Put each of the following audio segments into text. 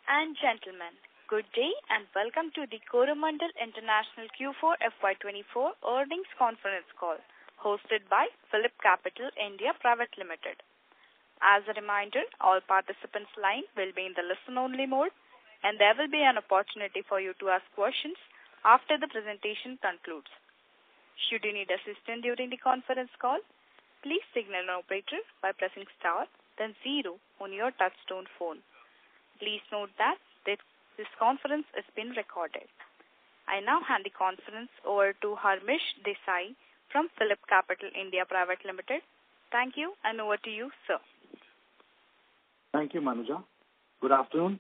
and gentlemen, good day and welcome to the Coromandel International Q4 FY24 earnings conference call hosted by Phillip Capital India Private Limited. As a reminder, all participants' line will be in the listen-only mode and there will be an opportunity for you to ask questions after the presentation concludes. Should you need assistance during the conference call, please signal an operator by pressing star, then 0 on your touchtone phone. Please note that this conference is being recorded. I now hand the conference over to Harmish Desai from Phillip Capital India Private Limited. Thank you, and over to you, sir. Thank you, Manuja. Good afternoon,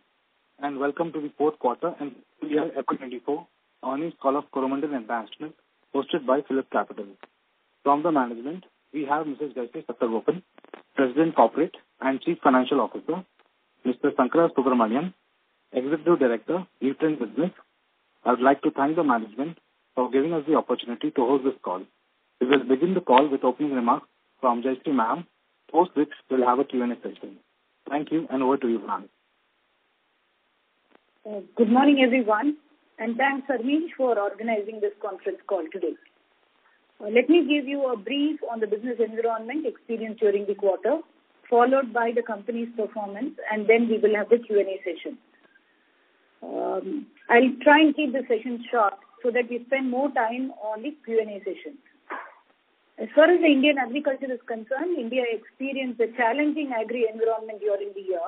and welcome to the fourth quarter and full year FY24 earnings call of Coromandel International, hosted by Phillip Capital. From the management, we have Mrs. Gayatri Sattagopan, President Corporate and Chief Financial Officer, Mr. Sankara Subramanian, Executive Director, Nutrient Business. I would like to thank the management for giving us the opportunity to host this call. We will begin the call with opening remarks from Gayatri ma'am, post which we'll have a Q&A session. Thank you, and over to you, ma'am. Good morning, everyone, and thanks, Harmish, for organizing this conference call today. Let me give you a brief on the business environment experienced during the quarter, followed by the company's performance, and then we will have the Q&A session. I'll try and keep the session short so that we spend more time on the Q&A session. As far as the Indian agriculture is concerned, India experienced a challenging agri-environment during the year.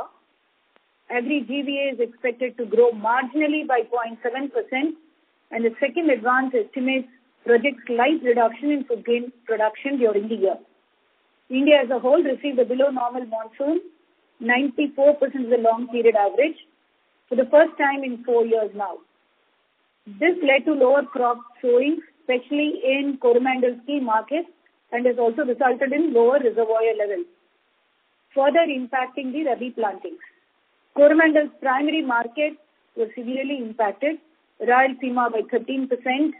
Agri-GVA is expected to grow marginally by 0.7%, and the second advance estimates projects slight reduction in food grain production during the year. India as a whole received a below normal monsoon, 94% of the long period average, for the first time in 4 years now. This led to lower crop sowing, especially in Coromandel's key markets, and has also resulted in lower reservoir levels, further impacting the Rabi plantings. Coromandel's primary market was severely impacted, Rayalaseema by 13%,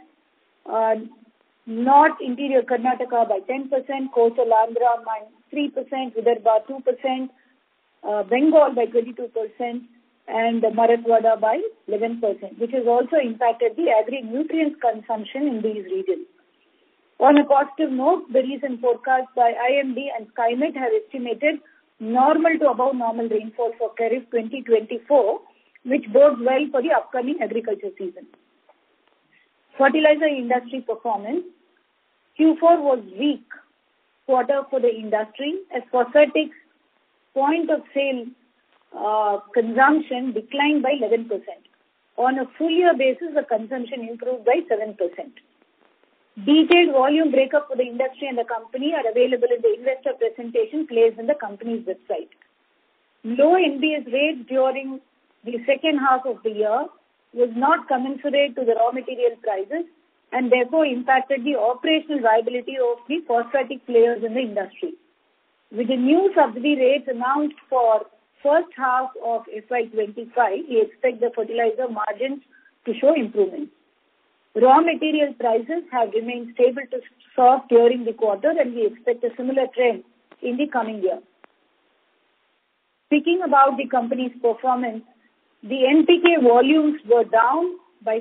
North Interior Karnataka by 10%, Coastal Andhra by 3%, Vidarbha 2%, Bengal by 22%, and Marathwada by 11%, which has also impacted the agri-nutrients consumption in these regions. On a positive note, the recent forecast by IMD and Skymet have estimated normal to above normal rainfall for Kharif 2024, which bodes well for the upcoming agriculture season. Fertilizer industry performance. Q4 was weak quarter for the industry as phosphatics point of sale consumption declined by 11%. On a full year basis, the consumption improved by 7%. Detailed volume breakup for the industry and the company are available in the investor presentation placed in the company's website. Low NBS rates during the second half of the year was not commensurate to the raw material prices and therefore impacted the operational viability of the phosphatic players in the industry. With the new subsidy rates announced for first half of FY25, we expect the fertilizer margins to show improvement. Raw material prices have remained stable to soft during the quarter, and we expect a similar trend in the coming year. Speaking about the company's performance, the NPK volumes were down by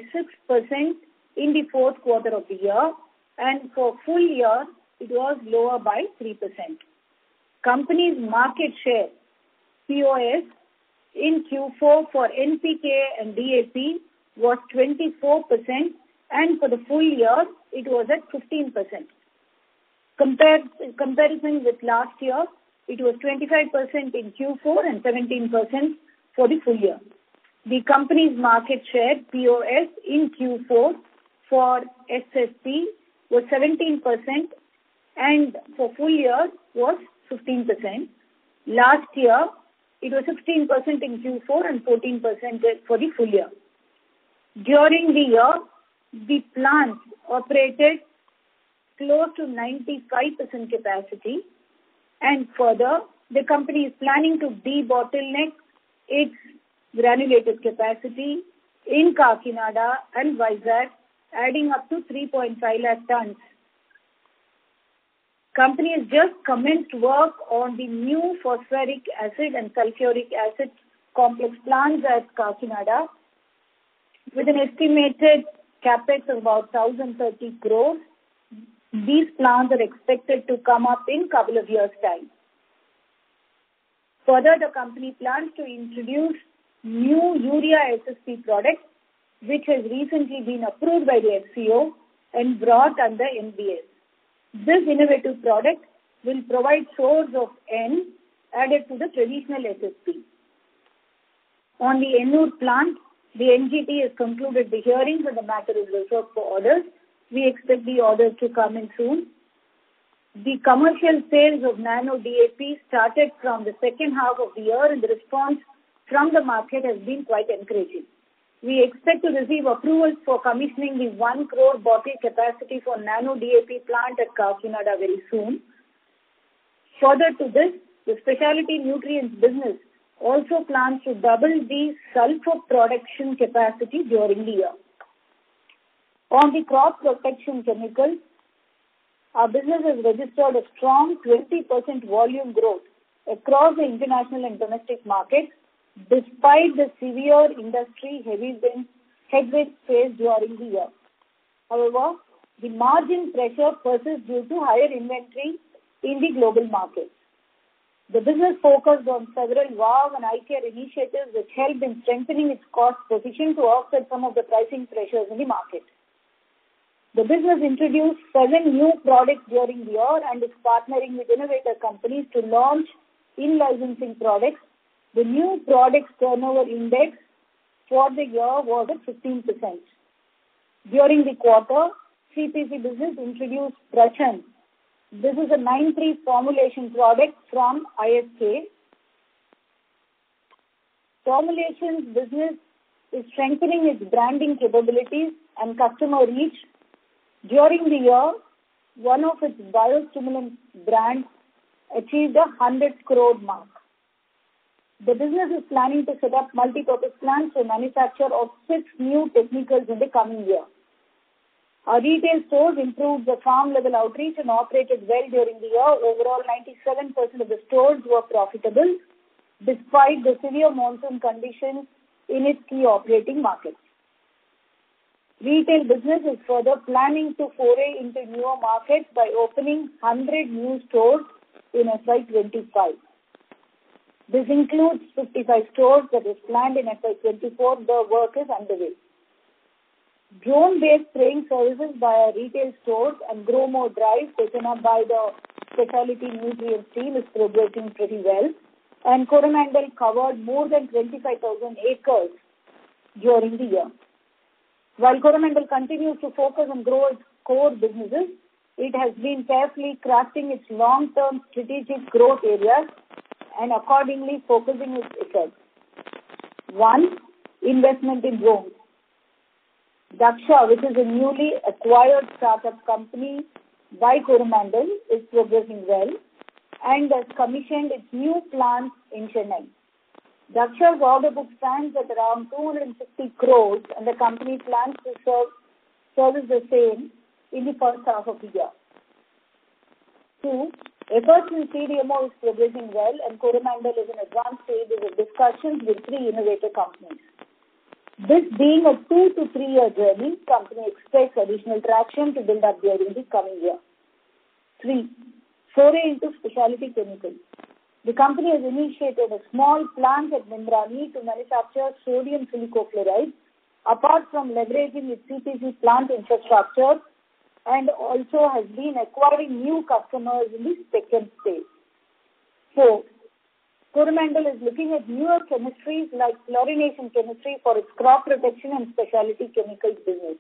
6% in the fourth quarter of the year, and for full year, it was lower by 3%. Company's market share, POS, in Q4 for NPK and DAP was 24%, and for the full year, it was at 15%. Comparison with last year, it was 25% in Q4 and 17% for the full year. The company's market share, POS, in Q4 for SSP was 17%, and for full year was 15%. Last year, it was 16% in Q4 and 14% for the full year. During the year, the plants operated close to 95% capacity, and further, the company is planning to debottleneck its granulated capacity in Kakinada and Vizag, adding up to 3.5 lakh tons. Company has just commenced work on the new phosphoric acid and sulfuric acid complex plants at Kakinada with an estimated capex of about 1,030 crores. These plants are expected to come up in a couple of years' time. Further, the company plans to introduce new urea SSP product, which has recently been approved by the FCO and brought under NBS. This innovative product will provide source of N added to the traditional SSP. On the Ennur plant, the NGT has concluded the hearings and the matter is reserved for orders. We expect the orders to come in soon. The commercial sales of Nano DAP started from the second half of the year, and the response from the market has been quite encouraging. We expect to receive approvals for commissioning the 1 crore bottle capacity for Nano DAP plant at Kakinada very soon. Further to this, the specialty nutrients business also plans to double the sulfur production capacity during the year. On the crop protection chemicals, our business has registered a strong 20% volume growth across the international and domestic markets, despite the severe industry headwinds faced during the year. However, the margin pressure persists due to higher inventory in the global markets. The business focused on several WOW and iCare initiatives which helped in strengthening its cost position to offset some of the pricing pressures in the market. The business introduced 7 new products during the year and is partnering with innovator companies to launch in-licensing products. The new products turnover index for the year was at 15%. During the quarter, CPC business introduced Prachan. This is a 9(3) formulation product from ISK. Formulations business is strengthening its branding capabilities and customer reach. During the year, one of its biostimulant brands achieved a 100 crore mark. The business is planning to set up multi-purpose plants for manufacture of 6 new technicals in the coming year. Our retail stores improved the farm-level outreach and operated well during the year. Overall, 97% of the stores were profitable despite the severe monsoon conditions in its key operating markets. Retail business is further planning to foray into newer markets by opening 100 new stores in FY25. This includes 55 stores that is planned in FY24. The work is underway. Drone-based spraying services by our retail stores and Grow More drive taken up by the specialty nutrients team is progressing pretty well, and Coromandel covered more than 25,000 acres during the year. While Coromandel continues to focus on grow its core businesses, it has been carefully crafting its long-term strategic growth areas and accordingly focusing its efforts. 1. Investment in drones. Daksha, which is a newly acquired startup company by Coromandel, is progressing well and has commissioned its new plant in Chennai. Daksha's order book stands at around 250 crores and the company plans to service the same in the first half of the year. 2. Efforts in CDMO is progressing well and Coromandel is in advanced stages of discussions with 3 innovator companies. This being a 2 to 3 year journey, company expects additional traction to build up during the coming year. 3. Foray into specialty chemicals. The company has initiated a small plant at Nimrani to manufacture sodium silicochloride, apart from leveraging its CPC plant infrastructure, and also has been acquiring new customers in the second space. 4. Coromandel is looking at newer chemistries like fluorination chemistry for its crop protection and specialty chemicals business.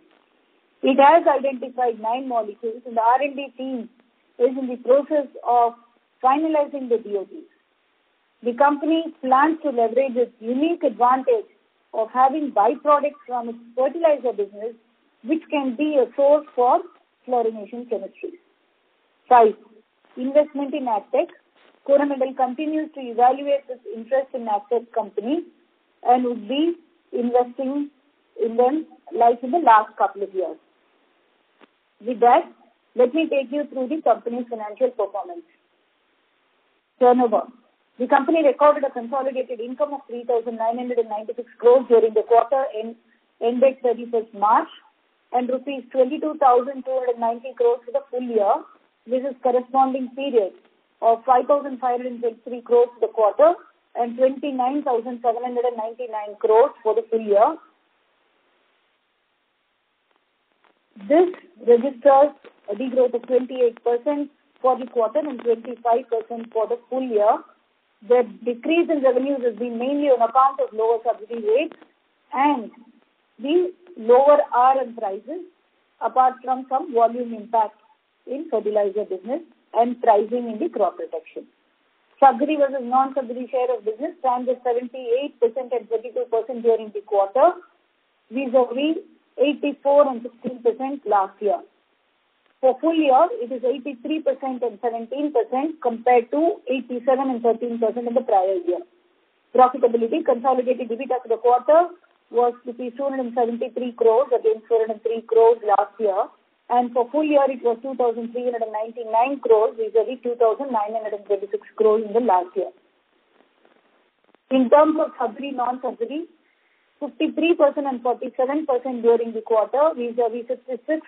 It has identified 9 molecules and the R&D team is in the process of finalizing the DOTs. The company plans to leverage its unique advantage of having byproducts from its fertilizer business, which can be a source for fluorination chemistry. 5. Investment in AgTech. Coromandel continues to evaluate its interest in AgTech companies and would be investing in them like in the last couple of years. With that, let me take you through the company's financial performance. Turnover. The company recorded a consolidated income of 3,996 crores during the quarter ended 31st March and rupees 22,290 crores for the full year. This is corresponding period of 5,523 crores for the quarter and 29,799 crores for the full year. This registers a degrowth of 28% for the quarter and 25% for the full year. The decrease in revenues has been mainly on account of lower subsidy rates and the lower RM prices, apart from some volume impact in fertilizer business and pricing in the crop protection. Subsidy versus non-subsidy share of business stands at 78% and 32% during the quarter, vis-a-vis 84 and 16% last year. For full year, it is 83% and 17% compared to 87 and 13% in the prior year. Profitability, consolidated EBITDA for the quarter was rupees 273 crores against 403 crores last year. And for full year, it was 2,399 crores vis-a-vis 2,926 crores in the last year. In terms of subsidy, non-subsidy, 53% and 47% during the quarter vis-a-vis 56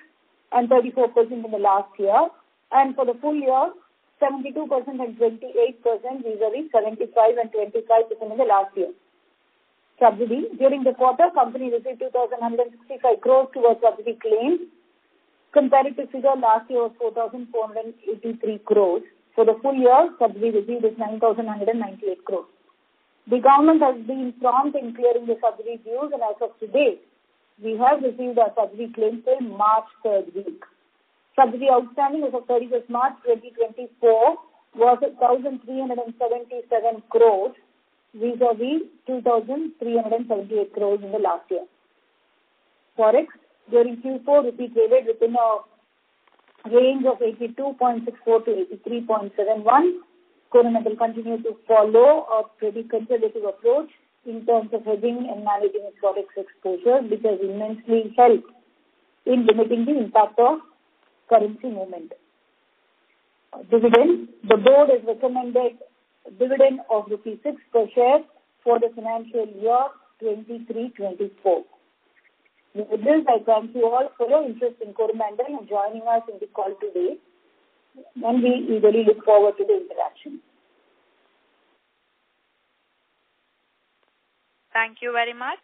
and 34% in the last year. And for the full year, 72% and 28% vis-a-vis 75 and 25% in the last year. Subsidy, during the quarter, company received 2,165 crores towards subsidy claims. Comparative figure last year was 4,483 crores. For the full year, subsidy received is 9,198 crores. The government has been prompt in clearing the subsidy dues, and as of today, we have received our subsidy claims till March 3rd week. Subsidy outstanding as of 31st March 2024 was 1,377 crores vis-a-vis 2,378 crores in the last year. Forex, during Q4, rupee traded within a range of 82.64 to 83.71. Coromandel continued to follow a pretty conservative approach in terms of hedging and managing its forex exposure, which has immensely helped in limiting the impact of currency movement. Dividend, the board has recommended a dividend of rupees 6 per share for the financial year 23-24. With this, I thank you all for your interest in Coromandel and joining us in the call today. And we eagerly look forward to the interaction. Thank you very much.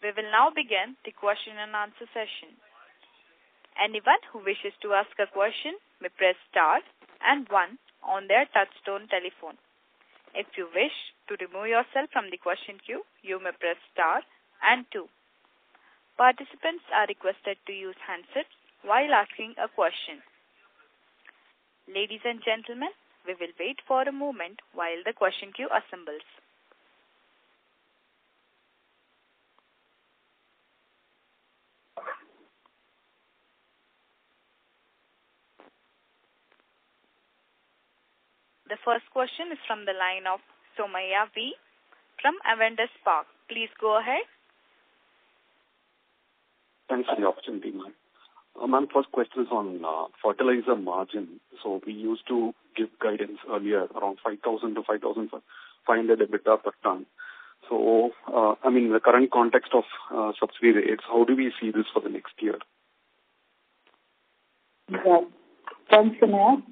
We will now begin the question and answer session. Anyone who wishes to ask a question may press star and 1 on their touchtone telephone. If you wish to remove yourself from the question queue, you may press star and 2. Participants are requested to use handsets while asking a question. Ladies and gentlemen, we will wait for a moment while the question queue assembles. The first question is from the line of Somaya V. from Avendus Spark. Please go ahead. Thanks for the opportunity, ma'am. Ma'am, first question is on fertilizer margin. So we used to give guidance earlier around 5,000 to 5,500 EBITDA per ton. So, in the current context of subsidy rates, how do we see this for the next year? Yeah. Thanks, Somaya.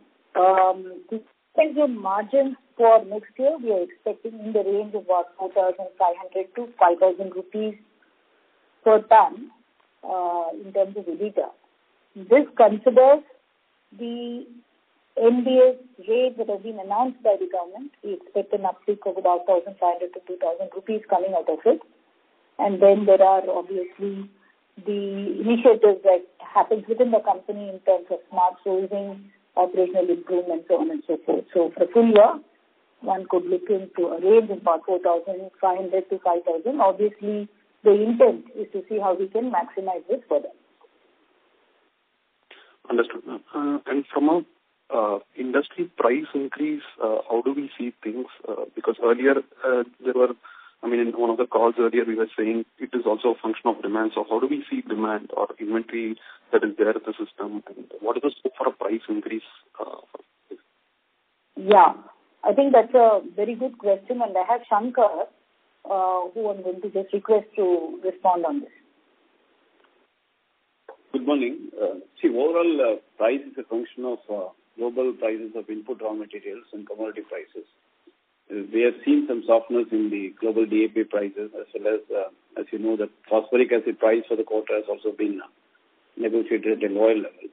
The margins for next year, we are expecting in the range of about 4,500 to 5,000 rupees per ton in terms of EBITDA. This considers the NBS rate that has been announced by the government. We expect an uptick of about 1,500 to 2,000 rupees coming out of it. And then there are obviously the initiatives that happens within the company in terms of smart sourcing, operational improvements, so on and so forth. So for full year, one could look into a range of about 4,500 to 5,000. Obviously, the intent is to see how we can maximize this further. Understood, ma'am. And from a industry price increase, how do we see things? Because earlier there were, in one of the calls earlier we were saying it is also a function of demand. So how do we see demand or inventory that is there in the system? And what is the scope for a price increase? Yeah. I think that's a very good question, and I have Shankar, who I'm going to just request to respond on this. Good morning. Overall price is a function of global prices of input raw materials and commodity prices. We have seen some softness in the global DAP prices, as well as you know, the phosphoric acid price for the quarter has also been negotiated at a lower level.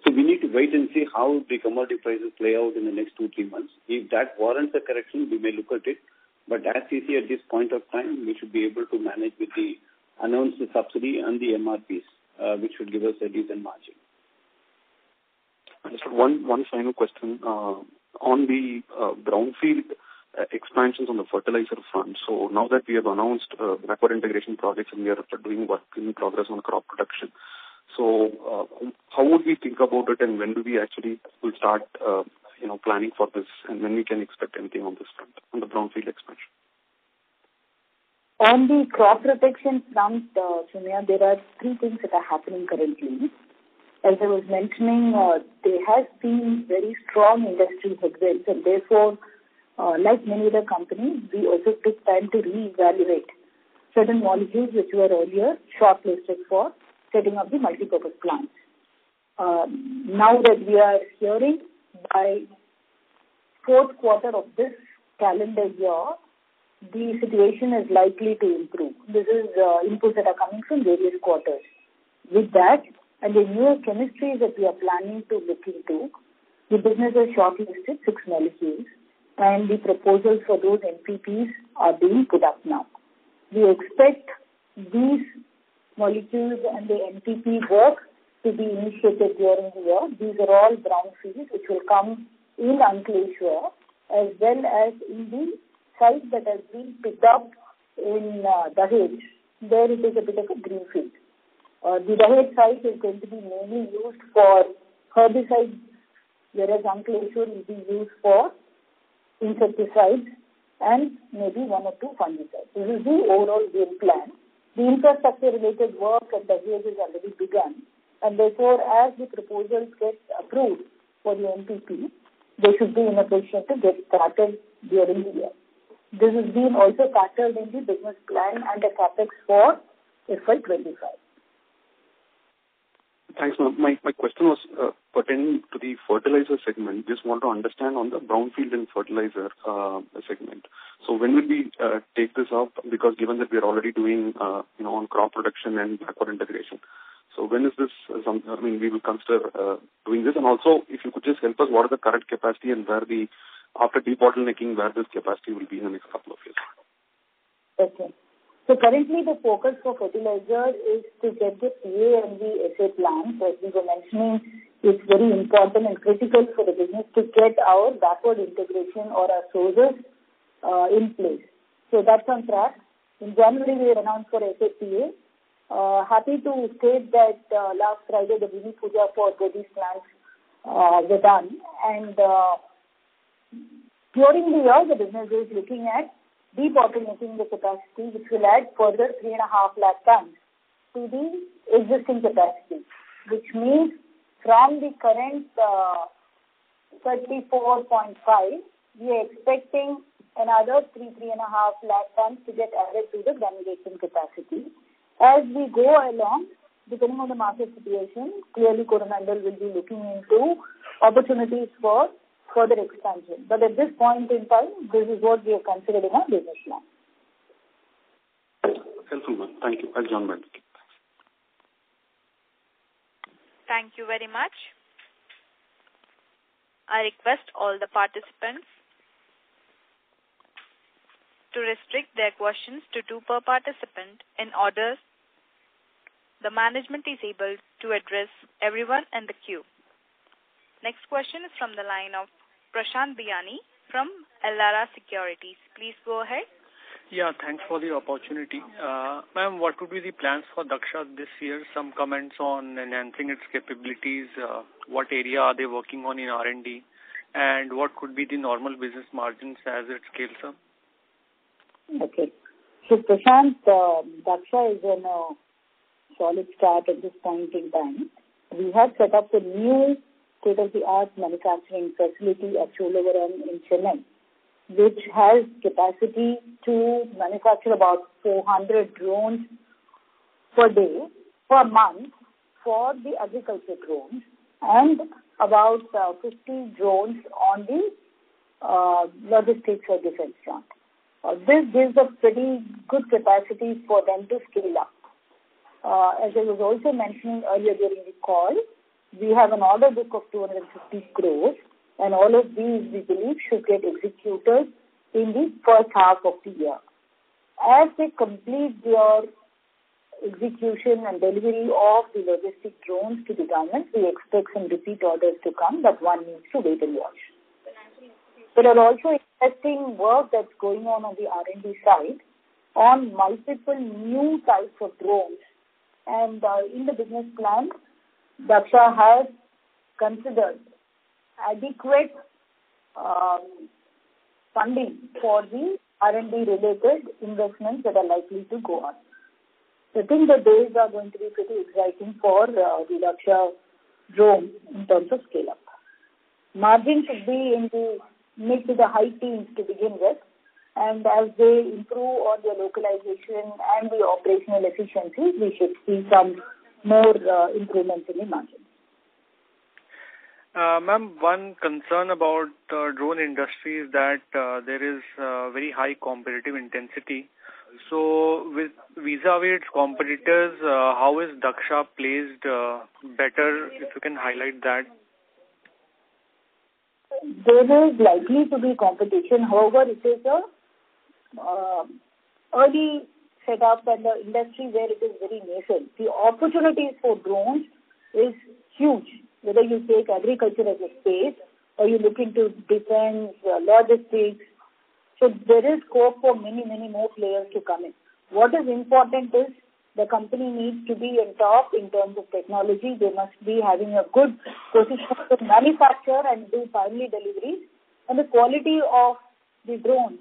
So we need to wait and see how the commodity prices play out in the next 2-3 months. If that warrants a correction, we may look at it. But as we see at this point of time, we should be able to manage with the announced subsidy and the MRPs, which should give us a decent margin. Just one final question on the brownfield expansions on the fertilizer front. So now that we have announced backward integration projects and we are doing work in progress on crop production, so how would we think about it, and when do we actually will start planning for this, and when we can expect anything on this front, on the brownfield expansion? On the crop protection front, Sumya, there are 3 things that are happening currently. As I was mentioning, there has been very strong industry headwinds, and therefore, like many other companies, we also took time to reevaluate certain molecules which were earlier shortlisted for setting up the multipurpose plants. Now that we are hearing by 4th quarter of this calendar year, the situation is likely to improve. This is inputs that are coming from various quarters. With that, and the newer chemistries that we are planning to look into, the business has shortlisted 6 molecules, and the proposals for those NPPs are being put up now. We expect these molecules and the NPP work to be initiated during the year. These are all brownfields which will come in Ankleshwar as well as in the site that has been picked up in Dahej. There it is a bit of a greenfield. The Dahej site is going to be mainly used for herbicides, whereas Ankleshwar will be used for insecticides and maybe 1 or 2 fungicides. This is the overall game plan. The infrastructure-related work at Dahej is already begun, and therefore, as the proposals get approved for the NPP, they should be in a position to get started during the year. This has been also factored in the business plan and the capex for FY25. Thanks, ma'am. My question was pertaining to the fertilizer segment. Just want to understand on the brownfield and fertilizer segment. So when will we take this up? Because given that we are already doing, on crop production and backward integration. So when is this we will consider doing this? And also, if you could just help us, what are the current capacity and where after debottlenecking, where this capacity will be in the next couple of years? Okay. So currently the focus for fertilizer is to get the PA and the SA plants. As we were mentioning, it's very important and critical for the business to get our backward integration or our sources in place. So that's on track. In January, we announced for SAPA. Happy to state that last Friday, the Bhumi Puja for both these plants were done. And during the year, the business is looking at debottlenecking the capacity, which will add further 3.5 lakh tons to the existing capacity, which means from the current 34.5, we are expecting another 3.5 lakh tons to get added to the granulation capacity. As we go along, depending on the market situation, clearly Coromandel will be looking into opportunities for further expansion. But at this point in time, this is what we are considering in our business plan. Helpful, ma'am. Thank you. I'll join back. Thank you very much. I request all the participants to restrict their questions to 2 per participant in order the management is able to address everyone in the queue. Next question is from the line of Prashant Biyani from Elara Securities. Please go ahead. Yeah, thanks for the opportunity. Ma'am, what would be the plans for Daksha this year? Some comments on enhancing its capabilities. What area are they working on in R&D? And what could be the normal business margins as it scales up? Okay. So, Prashant, Daksha is in a solid start at this point in time. We have set up a new state-of-the-art manufacturing facility at Cholavaram in Chennai, which has capacity to manufacture about 400 drones per month for the agriculture drones, and about 50 drones on the logistics or defense front. This gives a pretty good capacity for them to scale up. As I was also mentioning earlier during the call, we have an order book of 250 crores, and all of these, we believe, should get executed in the first half of the year. As they complete their execution and delivery of the logistic drones to the government, we expect some repeat orders to come, but one needs to wait and watch. There are also interesting work that's going on the R&D side on multiple new types of drones. And in the business plan, Daksha has considered adequate funding for the R&D related investments that are likely to go on. I think the days are going to be pretty exciting for the Daksha drone in terms of scale up. Margin should be in the mid to the high teens to begin with, and as they improve on their localization and the operational efficiencies, we should see some more improvements in the margin. Ma'am, one concern about drone industry is that there is very high competitive intensity. So with vis-a-vis its competitors, how is Daksha placed better, if you can highlight that? There is likely to be competition. However, it is a early setup and the industry where it is very nascent. The opportunities for drones is huge, whether you take agriculture as a space or you look into defense, logistics. So there is scope for many, many more players to come in. What is important is the company needs to be on top in terms of technology. They must be having a good position to manufacture and do timely deliveries. And the quality of the drones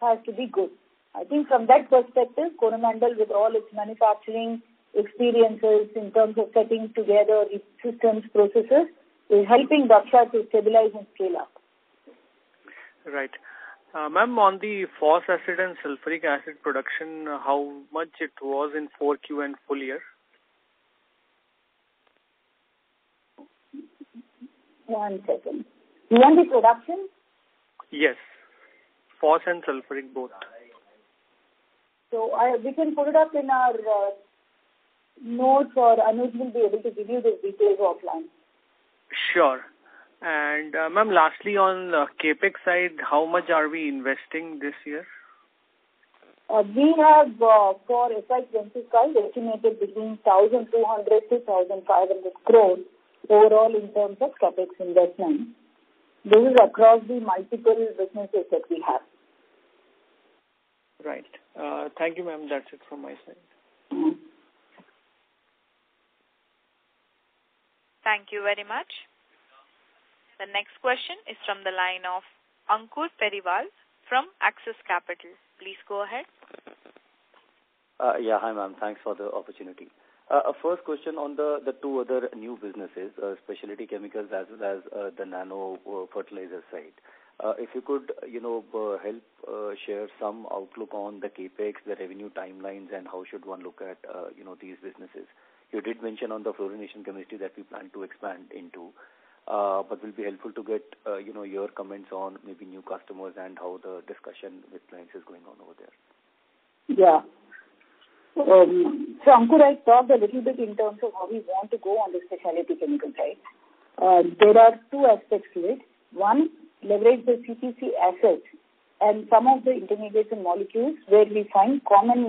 has to be good. I think from that perspective, Coromandel, with all its manufacturing experiences in terms of setting together its systems, processes, is helping Daksha to stabilize and scale up. Right. Ma'am, on the phos acid and sulfuric acid production, how much it was in 4Q and full year? 1 second. You want the production? Yes. Phos and sulfuric both. So we can put it up in our notes, or Anuj will be able to give you the details offline. Sure. And ma'am, lastly on CAPEX side, how much are we investing this year? We have for FY2025 estimated between 1,200 to 1,500 crores overall in terms of CAPEX investment. This is across the multiple businesses that we have. Right. Thank you, ma'am. That's it from my side. Mm-hmm. Thank you very much. The next question is from the line of Ankur Periwal from Axis Capital. Please go ahead. Hi ma'am. Thanks for the opportunity. First question on the two other new businesses, specialty chemicals as well as the nano fertilizer side. If you could, help share some outlook on the CAPEX, the revenue timelines, and how should one look at, these businesses. You did mention on the fluorination chemistry that we plan to expand into. But will be helpful to get, your comments on maybe new customers and how the discussion with clients is going on over there. Yeah. So Ankur, I talked a little bit in terms of how we want to go on the specialty chemical side. There are two aspects to it. One, leverage the CPC assets and some of the intermediates and molecules where we find customers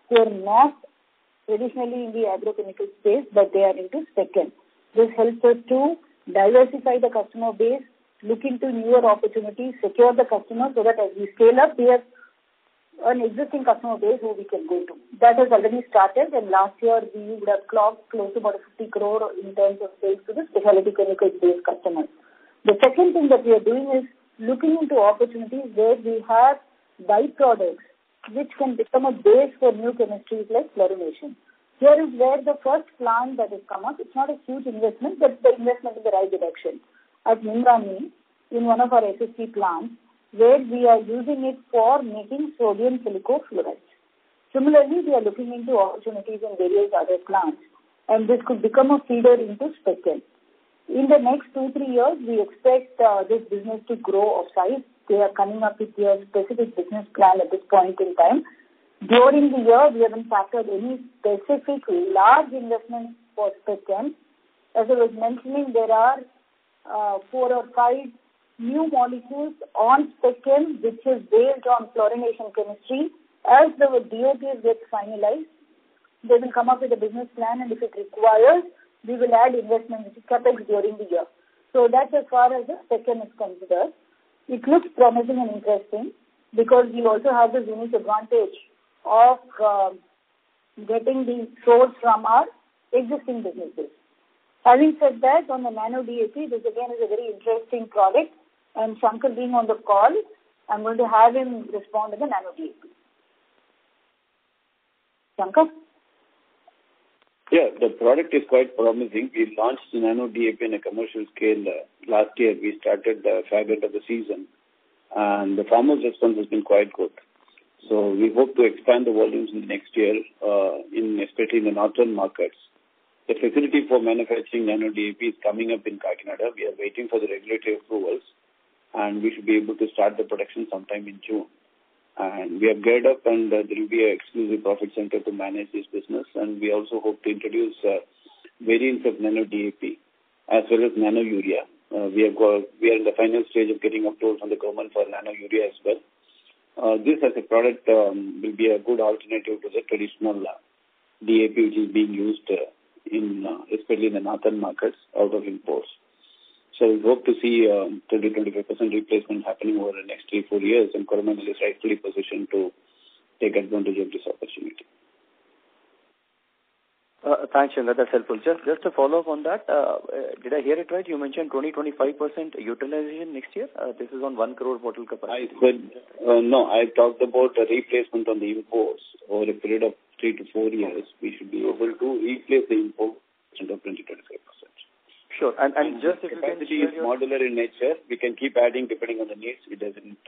who are not traditionally in the agrochemical space, but they are into spec chem. This helps us to diversify the customer base, look into newer opportunities, secure the customer so that as we scale up, we have an existing customer base who we can go to. That has already started, and last year we would have clocked close to about 50 crore in terms of sales to the specialty chemicals-based customers. The second thing that we are doing is looking into opportunities where we have byproducts which can become a base for new chemistries like fluorination. Here is where the first plant that has come up. It's not a huge investment, but the investment in the right direction. At Nimrani, in one of our SSC plants, where we are using it for making sodium silicofluorides. Similarly, we are looking into opportunities in various other plants, and this could become a feeder into Spectel. In the next 2-3 years, we expect this business to grow of size. They are coming up with their specific business plan at this point in time. During the year, we haven't factored any specific large investments for Spectel. As I was mentioning, there are 4 or 5 new molecules on Spectel, which is based on fluorination chemistry. As the DOPs get finalized, they will come up with a business plan, and if it requires, we will add investment, which is capex, during the year. So that's as far as the Spectel is considered. It looks promising and interesting because we also have this unique advantage of getting the source from our existing businesses. Having said that, on the Nano DAP, this again is a very interesting product, and Shankar being on the call, I'm going to have him respond to the Nano DAP. Shankar? Yeah, the product is quite promising. We launched Nano DAP in a commercial scale last year. We started the fag end of the season, and the farmers' response has been quite good. So we hope to expand the volumes in the next year, especially in the northern markets. The facility for manufacturing Nano DAP is coming up in Kakinada. We are waiting for the regulatory approvals, and we should be able to start the production sometime in June. And we have geared up, and there will be an exclusive profit center to manage this business. And we also hope to introduce variants of Nano DAP as well as Nano Urea. We are in the final stage of getting approval from the government for Nano Urea as well. This as a product will be a good alternative to the traditional DAP which is being used especially in the northern markets out of imports. So we hope to see 20-25% replacement happening over the next 3-4 years, and Coromandel is rightfully positioned to take advantage of this opportunity. Thanks, Shankar. That's helpful. Just to follow up on that, did I hear it right? You mentioned 20-25% utilization next year. This is on 1 crore bottle capacity. I said, no, I talked about a replacement on the imports over a period of 3 to 4 years. We should be able to replace the import of 20-25%. Sure. And just if you can capacity is modular in nature, we can keep adding depending on the needs. It doesn't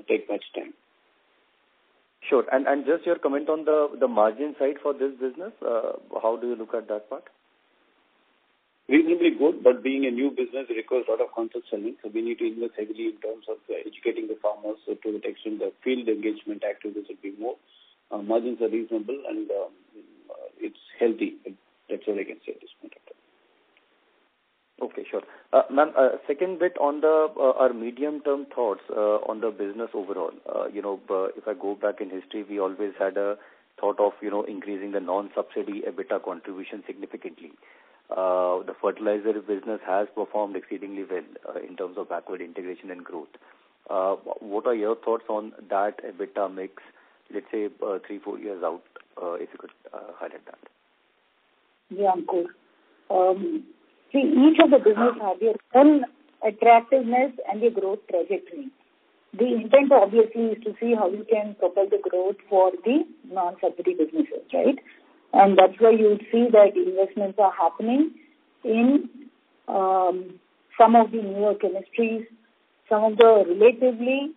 take much time. Sure. And just your comment on the margin side for this business, how do you look at that part? Reasonably good, but being a new business, it requires a lot of concept selling. So we need to invest heavily in terms of educating the farmers. So to the extent the field engagement activities will be more. Margins are reasonable, and it's healthy. That's all I can say at this point of time. Okay, sure. Ma'am, second bit on our medium-term thoughts on the business overall. If I go back in history, we always had a thought of, increasing the non-subsidy EBITDA contribution significantly. The fertilizer business has performed exceedingly well in terms of backward integration and growth. What are your thoughts on that EBITDA mix, let's say 3-4 years out, if you could highlight that? Yeah, good. See, each of the business have their own attractiveness and their growth trajectory. The intent obviously is to see how you can propel the growth for the non-subsidy businesses, right? And that's why you would see that investments are happening in some of the newer chemistries, some of the relatively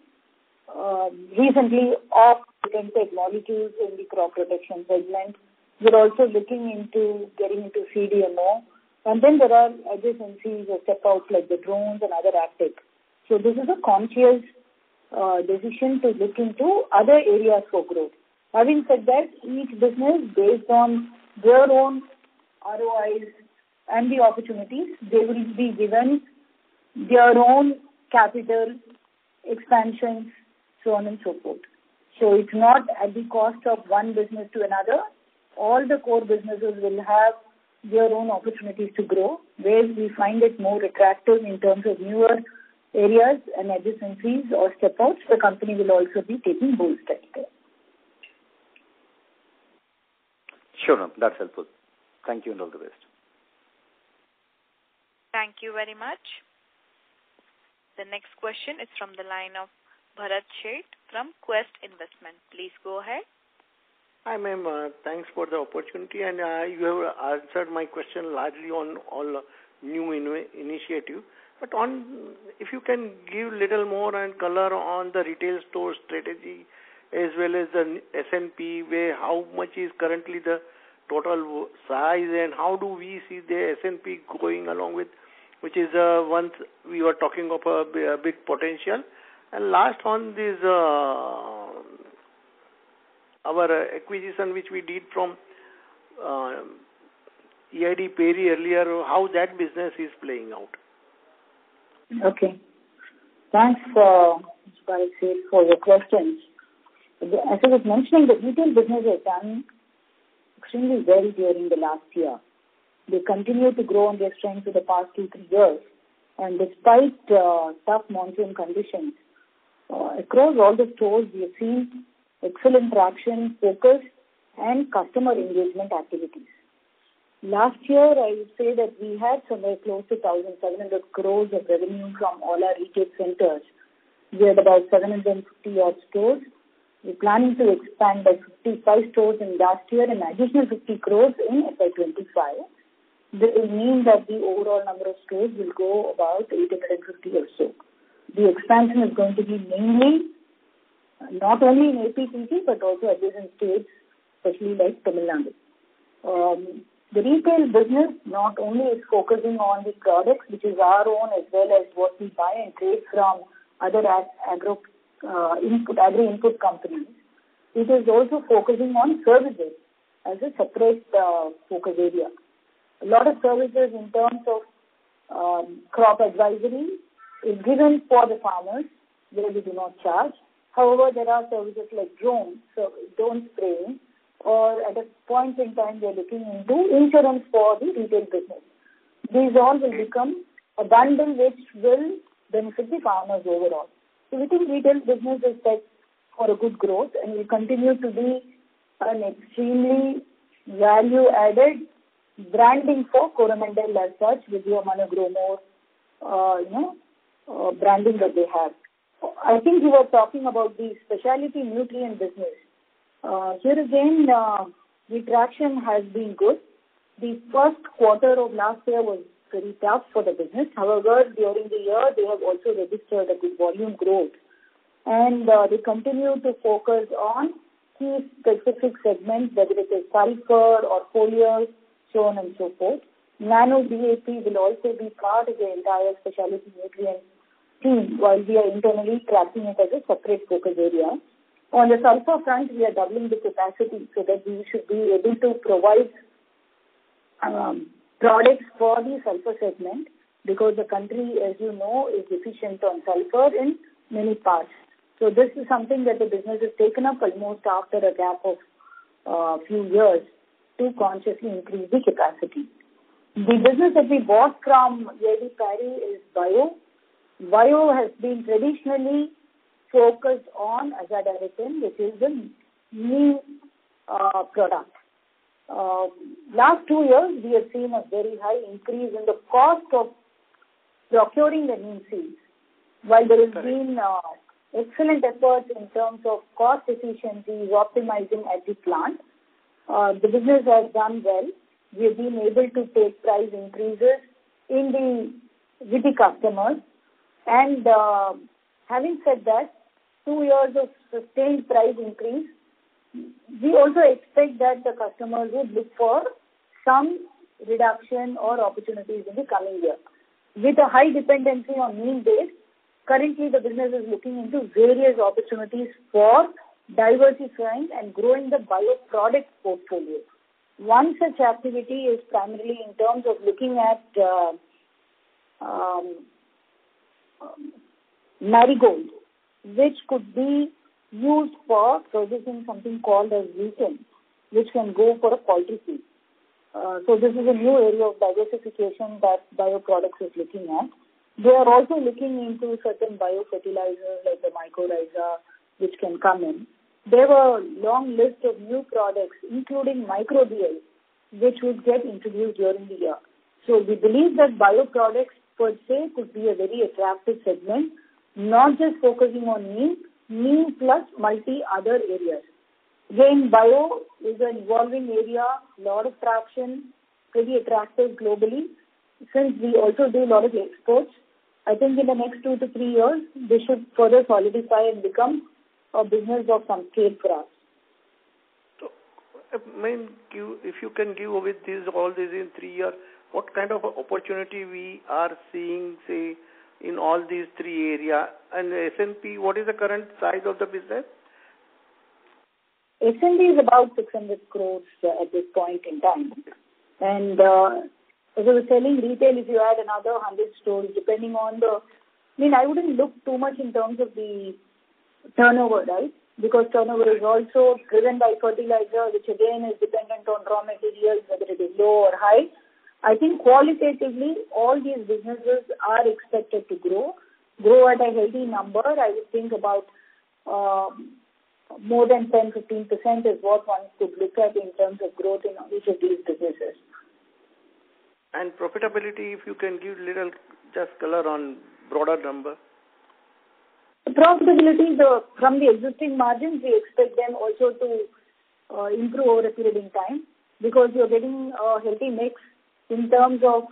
recently off-patented molecules in the crop protection segment. We're also looking into getting into CDMO. And then there are adjacencies or step-outs like the drones and other agtech. So this is a conscious decision to look into other areas for growth. Having said that, each business, based on their own ROIs and the opportunities, they will be given their own capital expansions, so on and so forth. So it's not at the cost of one business to another. All the core businesses will have their own opportunities to grow, where we find it more attractive in terms of newer areas and adjacencies or step-outs. The company will also be taking bold steps there. Sure, that's helpful. Thank you and all the best. Thank you very much. The next question is from the line of Bharat Sheth from Quest Investment. Please go ahead. Hi, ma'am. Thanks for the opportunity, and you have answered my question largely on all new initiative. But if you can give little more and color on the retail store strategy as well as the S&P, where how much is currently the total size and how do we see the S&P going along with, which is once we were talking of a big potential. And last on this, our acquisition which we did from EID Perry earlier, how that business is playing out. Okay. Thanks, Mr. Parikh, for your questions. As I was mentioning, the retail business has done extremely well during the last year. They continue to grow on their strength for the past 2-3 years. And despite tough monsoon conditions, across all the stores, we have seen excellent traction, focus, and customer engagement activities. Last year, I would say that we had somewhere close to 1,700 crores of revenue from all our retail centers. We had about 750 odd stores. We're planning to expand by 55 stores in last year and additional 50 crores in FY25. This will mean that the overall number of stores will go about 850 or so. The expansion is going to be mainly not only in APTC but also adjacent states, especially like Tamil Nadu. The retail business not only is focusing on the products, which is our own, as well as what we buy and trade from other agri-input companies. It is also focusing on services as a separate focus area. A lot of services in terms of crop advisory is given for the farmers where we do not charge. However, there are services like drone spraying, or at a point in time we are looking into insurance for the retail business. These all will become a bundle which will benefit the farmers overall. So we think retail business is set for a good growth and will continue to be an extremely value-added branding for Coromandel as such, with your Grow More, branding that they have. I think you were talking about the specialty nutrient business. Here again, the traction has been good. The first quarter of last year was very tough for the business. However, during the year, they have also registered a good volume growth. And they continue to focus on key specific segments, whether it is sulfur or foliars, so on and so forth. Nano DAP will also be part of the entire specialty nutrient team, while we are internally tracking it as a separate focus area. On the sulfur front, we are doubling the capacity so that we should be able to provide products for the sulfur segment, because the country, as you know, is deficient on sulfur in many parts. So this is something that the business has taken up almost after a gap of few years to consciously increase the capacity. The business that we bought from EID Perry is bio. Bio has been traditionally focused on azadirachtin, which is the new product. Last 2 years, we have seen a very high increase in the cost of procuring the neem seeds. While there has been excellent efforts in terms of cost efficiencies, optimizing at the plant, the business has done well. We have been able to take price increases with the customers. And having said that, 2 years of sustained price increase, we also expect that the customers would look for some reduction or opportunities in the coming year. With a high dependency on neem base, currently the business is looking into various opportunities for diversifying and growing the bioproduct portfolio. One such activity is primarily in terms of looking at marigold, which could be used for producing something called as gluten, which can go for a poultry feed. So this is a new area of diversification that bioproducts is looking at. They are also looking into certain biofertilizers like the mycorrhiza, which can come in. There were a long list of new products, including microbial, which would get introduced during the year. So we believe that bioproducts per se could be a very attractive segment, not just focusing on neem plus multi other areas. Again, bio is an evolving area, lot of traction, pretty attractive globally. Since we also do a lot of exports, I think in the next 2 to 3 years, this should further solidify and become a business of some scale for us. So, if you can give with all this in 3 years, what kind of opportunity we are seeing, say, in all these 3 areas? And S&P, what is the current size of the business? S&P is about 600 crores at this point in time. And as I was telling retail, if you add another 100 stores, depending on I wouldn't look too much in terms of the turnover, right? Because turnover is also driven by fertilizer, which again is dependent on raw materials, whether it is low or high. I think qualitatively, all these businesses are expected to grow at a healthy number. I would think about more than 10-15% is what one could look at in terms of growth in each of these businesses. And profitability, if you can give little just color on broader number. The profitability, from the existing margins, we expect them also to improve over a period in time because you're getting a healthy mix in terms of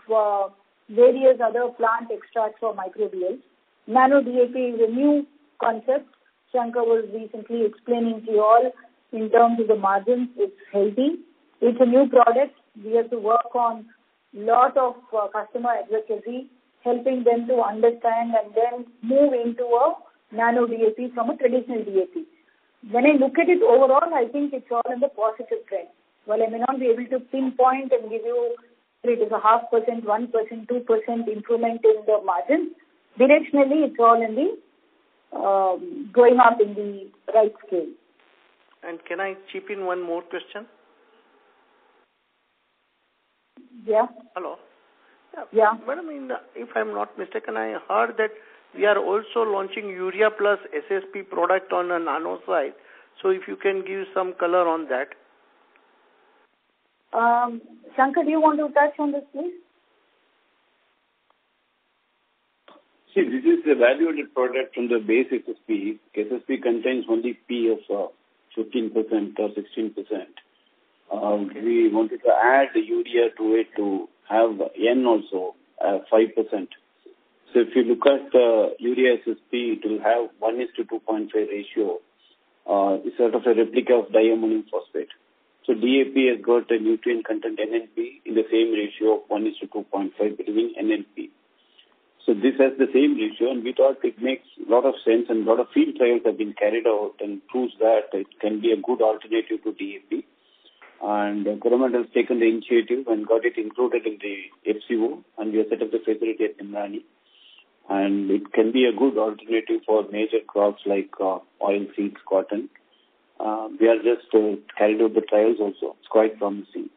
various other plant extracts for microbials. Nano DAP is a new concept. Shankar was recently explaining to you all in terms of the margins. It's healthy. It's a new product. We have to work on lot of customer advocacy, helping them to understand and then move into a nano DAP from a traditional DAP. When I look at it overall, I think it's all in the positive trend. While I may not be able to pinpoint and give you it is a 0.5%, 1%, 2% improvement in the margin, directionally it's all in the going up in the right scale. And can I chip in one more question? Yeah. Hello. Yeah. But if I'm not mistaken, I heard that we are also launching urea plus SSP product on a nano side. So if you can give some color on that. Shankar, do you want to touch on this, please? See, this is a value-added product from the base SSP. SSP contains only P of 15% or 16%. We wanted to add the urea to it to have N also, 5%. So if you look at urea SSP, it will have 1:2.5 ratio. It's sort of a replica of diammonium phosphate. So DAP has got a nutrient content NNP in the same ratio of 1:2.5 between NNP. So this has the same ratio, and we thought it makes a lot of sense, and a lot of field trials have been carried out and proves that it can be a good alternative to DAP. And Coromandel has taken the initiative and got it included in the FCO, and we have set up the facility at Nimrani. And it can be a good alternative for major crops like oil seeds, cotton. We are just carried out the trials also. It's quite promising.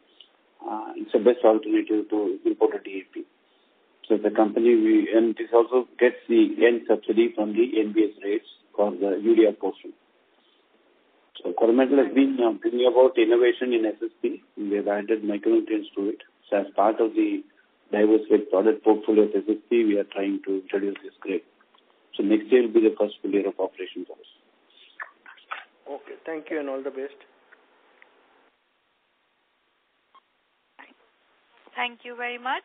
It's the best alternative to imported DAP. So the company, and this also gets the N subsidy from the NBS rates for the urea portion. So Coromandel has been bringing about innovation in SSP. We have added micronutrients to it. So as part of the diversified product portfolio of SSP, we are trying to introduce this grade. So next year will be the first full year of operation for us. Okay, thank you and all the best. Thank you very much.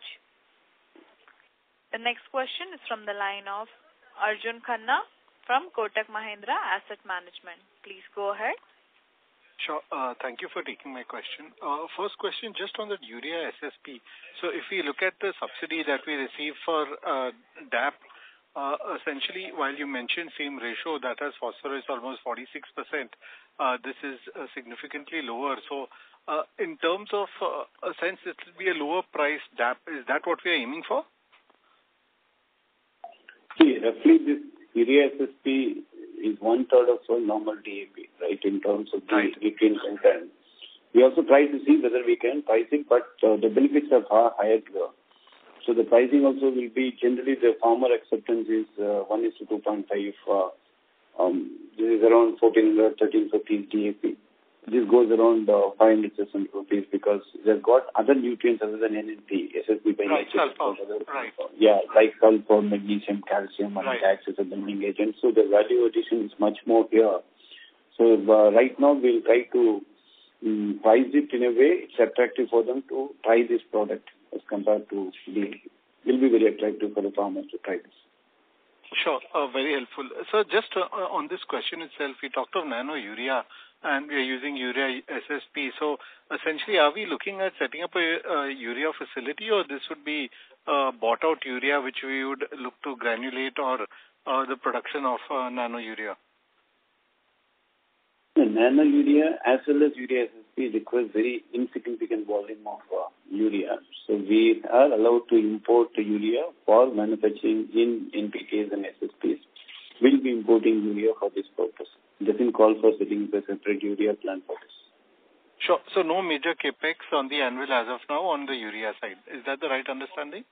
The next question is from the line of Arjun Khanna from Kotak Mahindra Asset Management. Please go ahead. Sure. Thank you for taking my question. First question, just on the urea SSP. So if we look at the subsidy that we receive for DAP, essentially, while you mentioned same ratio, that has phosphorus almost 46%, this is significantly lower. So in terms of a sense, it will be a lower price DAP. Is that what we are aiming for? See, roughly this urea SSP is 1/3 of a normal DAP, right, in terms of the nutrient content. We also try to see whether we can price it, but the benefits are far higher here. So the pricing also will be, generally the farmer acceptance is 1:2.5. This is around 1,400, 1,350 DAP. This goes around 500 rupees because they've got other nutrients other than NNP, SSP by nature. Right. Yeah, like sulfur, magnesium, calcium, and tax as a binding agent. So the value addition is much more here. So right now we'll try to price it in a way it's attractive for them to try this product as compared to will be very attractive for the farmers to try this. Sure, very helpful. So just on this question itself, we talked of nano urea and we are using urea SSP. So essentially, are we looking at setting up a urea facility, or this would be bought out urea which we would look to granulate, or the production of nano urea? The nano urea as well as urea SSP requires very insignificant volume of urea. So we are allowed to import the urea for manufacturing in NPKs and SSPs. We'll be importing urea for this purpose. It doesn't call for setting up a separate urea plant for this. Sure. So no major capex on the anvil as of now on the urea side. Is that the right understanding?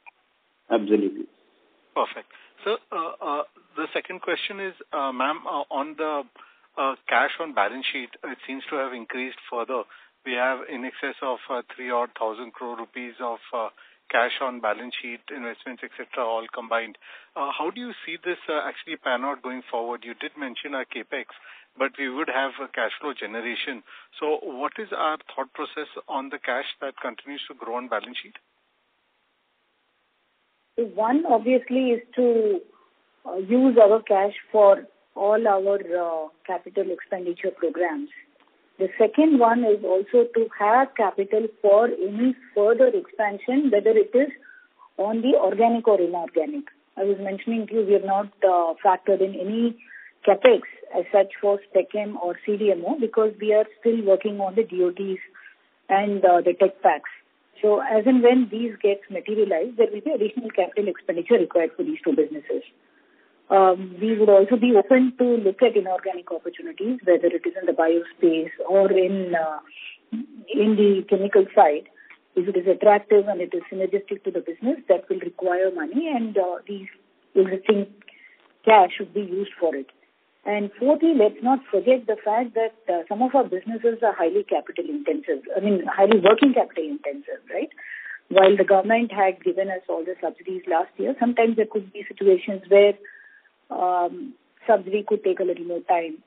Absolutely. Perfect. So the second question is, ma'am, on the cash on balance sheet, it seems to have increased further. We have in excess of 3,000 crore rupees of cash on balance sheet, investments, etc., all combined. How do you see this actually pan out going forward? You did mention our capex, but we would have a cash flow generation. So what is our thought process on the cash that continues to grow on balance sheet? One, obviously, is to use our cash for all our capital expenditure programs. The second one is also to have capital for any further expansion, whether it is on the organic or inorganic. I was mentioning to you, we have not factored in any capex as such for SpecChem or CDMO because we are still working on the DOTs and the tech packs. So as and when these get materialized, there will be additional capital expenditure required for these two businesses. We would also be open to look at inorganic opportunities, whether it is in the biospace or in the chemical side. If it is attractive and it is synergistic to the business, that will require money, and these existing cash should be used for it. And fourthly, let's not forget the fact that some of our businesses are highly highly working capital intensive, right? While the government had given us all the subsidies last year, sometimes there could be situations where subsidy could take a little more time.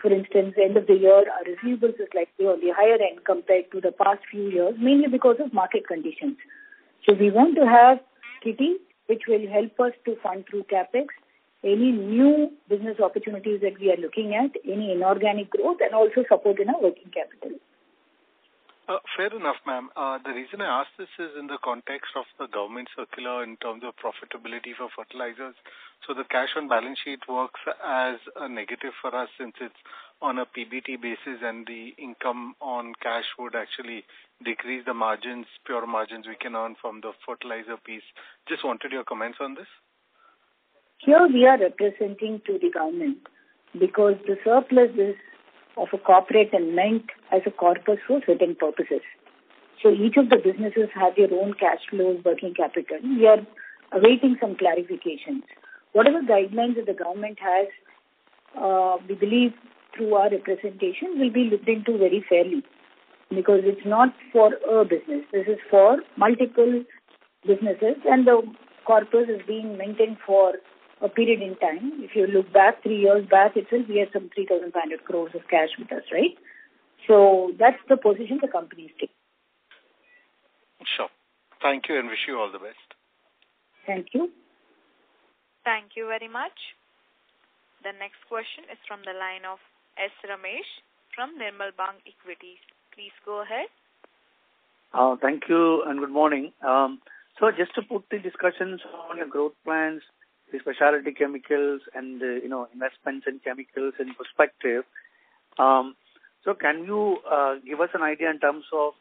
For instance, end of the year, our receivables is likely on the higher end compared to the past few years, mainly because of market conditions. So we want to have kitty, which will help us to fund through capex, any new business opportunities that we are looking at, any inorganic growth, and also support in our working capital. Fair enough, ma'am. The reason I ask this is in the context of the government circular in terms of profitability for fertilizers. So the cash on balance sheet works as a negative for us since it's on a PBT basis, and the income on cash would actually decrease the margins, pure margins we can earn from the fertilizer piece. Just wanted your comments on this. Here we are representing to the government because the surplus is of a corporate and meant as a corpus for certain purposes. So each of the businesses have their own cash flows, working capital. We are awaiting some clarifications. Whatever guidelines that the government has, we believe through our representation will be looked into very fairly because it's not for a business. This is for multiple businesses, and the corpus is being maintained for a period in time. If you look back 3 years back itself, we had some 3,500 crores of cash with us, right? So that's the position the company is taking. Sure. Thank you and wish you all the best. Thank you. Thank you very much. The next question is from the line of S. Ramesh from Nirmal Bang Equities. Please go ahead. Thank you and good morning. So just to put the discussions on the growth plans, the specialty chemicals and investments in chemicals in perspective. So can you give us an idea in terms of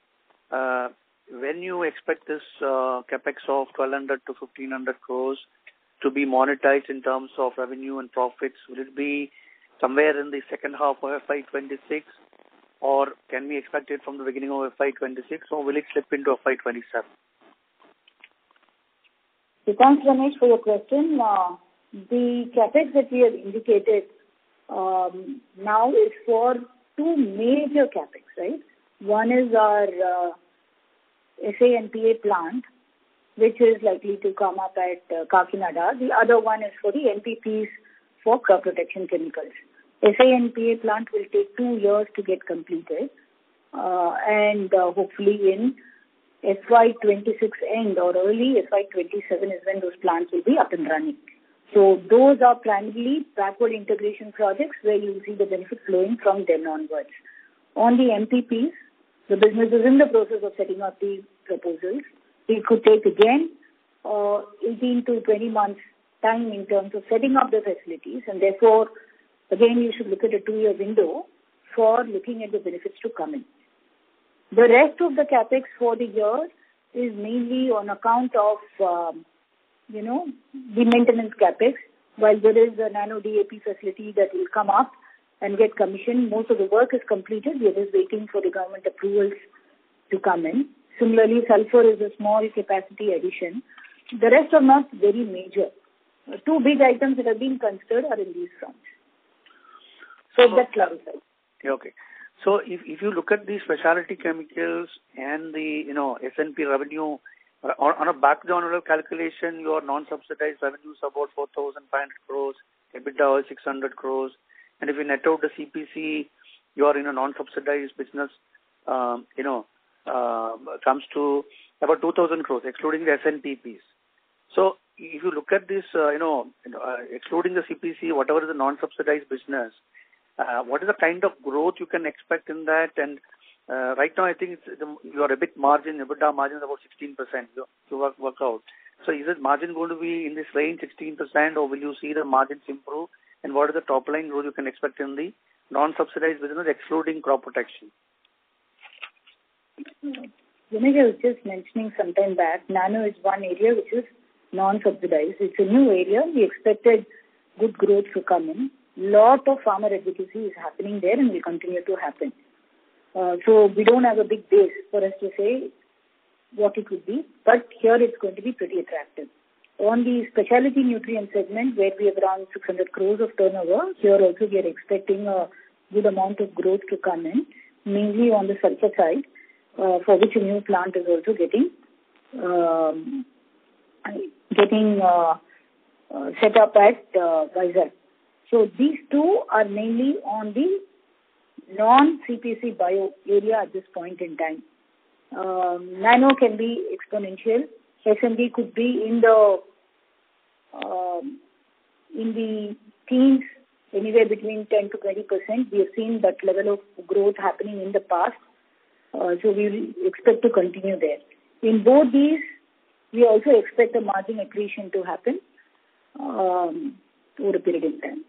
when you expect this capex of 1,200 to 1,500 crores to be monetized in terms of revenue and profits? Will it be somewhere in the second half of FY26, or can we expect it from the beginning of FY26, or will it slip into FY27? Thanks, Ramesh, for your question. The capex that we have indicated now is for two major capex, right? One is our SANPA plant, which is likely to come up at Kakinada. The other one is for the NPPs for crop protection chemicals. SINPA plant will take 2 years to get completed, and hopefully in FY26 end or early FY27 is when those plants will be up and running. So those are primarily backward integration projects where you will see the benefit flowing from then onwards. On the MPPs, the business is in the process of setting up the proposals. It could take again 18 to 20 months time in terms of setting up the facilities, and therefore, again, you should look at a 2-year window for looking at the benefits to come in. The rest of the capex for the year is mainly on account of, the maintenance capex. While there is a nano DAP facility that will come up and get commissioned, most of the work is completed. We are just waiting for the government approvals to come in. Similarly, sulfur is a small capacity addition. The rest are not very major. 2 big items that have been considered are in these fronts. So that clarifies. Okay. So if you look at the specialty chemicals and the S&P revenue on a back-down calculation, your non-subsidized revenue is about 4,500 crores, EBITDA is 600 crores, and if you net out the CPC, your non-subsidized business comes to about 2,000 crores, excluding the S&P piece. So if you look at this, excluding the CPC, whatever is the non-subsidized business, what is the kind of growth you can expect in that? And right now, I think your EBITDA margin is about 16%. You work out. So is it margin going to be in this range, 16%, or will you see the margins improve? And what is the top line growth you can expect in the non-subsidized business, excluding crop protection? Dinesh, I was just mentioning some time back, nano is one area which is non-subsidized. It's a new area. We expected good growth to come in. Lot of farmer advocacy is happening there and will continue to happen. So we don't have a big base for us to say what it would be, but here it's going to be pretty attractive. On the specialty nutrient segment, where we have around 600 crores of turnover, here also we are expecting a good amount of growth to come in, mainly on the sulfur side, for which a new plant is also getting set up at Vizag. So these two are mainly on the non-CPC bio area at this point in time. Nano can be exponential. S&D could be in the teens, anywhere between 10 to 20%. We have seen that level of growth happening in the past. So we expect to continue there. In both these, we also expect a margin accretion to happen over a period of time.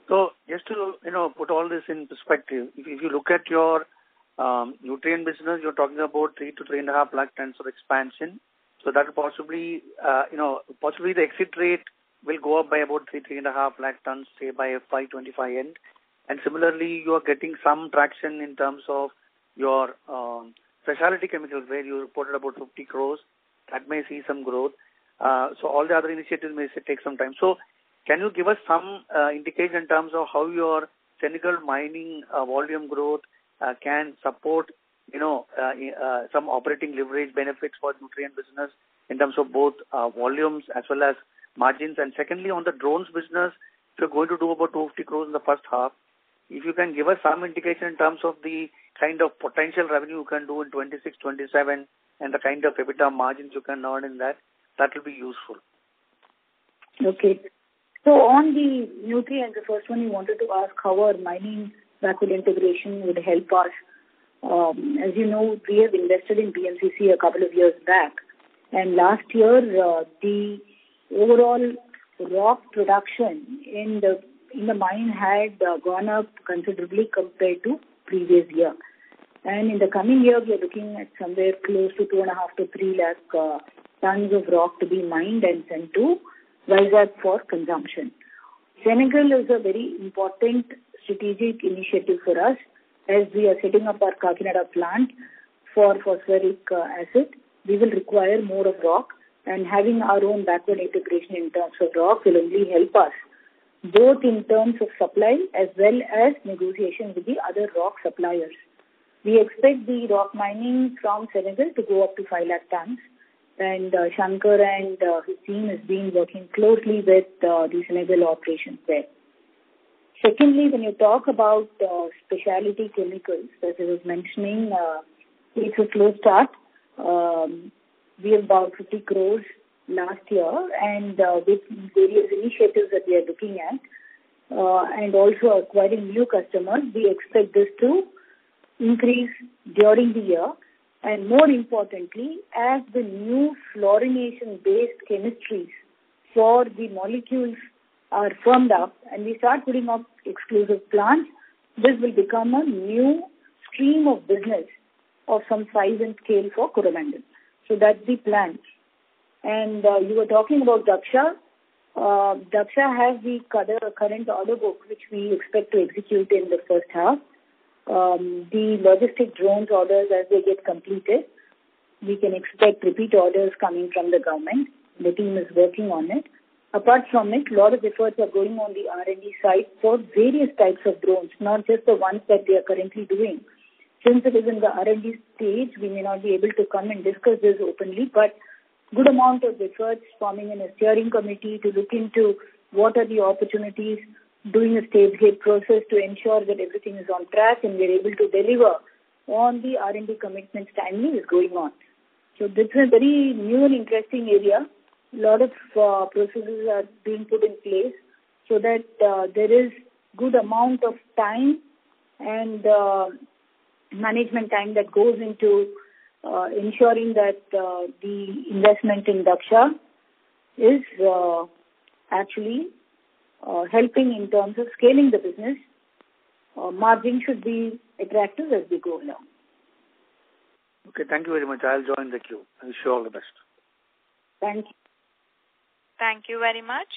So just to put all this in perspective, if you look at your nutrient business, you're talking about 3 to 3.5 lakh tons of expansion. So that possibly the exit rate will go up by about 3.5 lakh tons, say by FY25 end. And similarly, you are getting some traction in terms of your specialty chemicals, where you reported about 50 crores. That may see some growth. So all the other initiatives may take some time. So can you give us some indication in terms of how your Senegal mining volume growth can support, some operating leverage benefits for nutrient business in terms of both volumes as well as margins? And secondly, on the drones business, if you're going to do about 250 crores in the first half, if you can give us some indication in terms of the kind of potential revenue you can do in 26, 27, and the kind of EBITDA margins you can earn in that will be useful. Okay. So on the nutrients, the first one you wanted to ask how our mining backward integration would help us. As you know, we have invested in BMCC a couple of years back, and last year the overall rock production in the mine had gone up considerably compared to previous year. And in the coming year, we are looking at somewhere close to 2.5 to 3 lakh tons of rock to be mined and sent to Vizag for consumption. Senegal is a very important strategic initiative for us, as we are setting up our Kakinada plant for phosphoric acid. We will require more of rock, and having our own backward integration in terms of rock will only help us, both in terms of supply as well as negotiation with the other rock suppliers. We expect the rock mining from Senegal to go up to 5 lakh tons, and Shankar and his team has been working closely with the Senegal operations there. Secondly, when you talk about specialty chemicals, as I was mentioning, it's a slow start. We have about 50 crores last year, and with various initiatives that we are looking at, and also acquiring new customers, we expect this to increase during the year. And more importantly, as the new fluorination-based chemistries for the molecules are firmed up and we start putting up exclusive plants, this will become a new stream of business of some size and scale for Coromandel. So that's the plan. And you were talking about Daksha. Daksha has the current order book, which we expect to execute in the first half. The logistic drones orders, as they get completed, we can expect repeat orders coming from the government. The team is working on it. Apart from it, a lot of efforts are going on the R&D side for various types of drones, not just the ones that they are currently doing. Since it is in the R&D stage, we may not be able to come and discuss this openly, but good amount of efforts forming in a steering committee to look into what are the opportunities, doing a stage gate process to ensure that everything is on track and we're able to deliver on the R&D commitments timely is going on. So this is a very new and interesting area. A lot of processes are being put in place so that there is good amount of time and management time that goes into ensuring that the investment in Daksha is actually helping in terms of scaling the business. Margin should be attractive as we go along. Okay, thank you very much. I'll join the queue. I wish you all the best. Thank you. Thank you very much.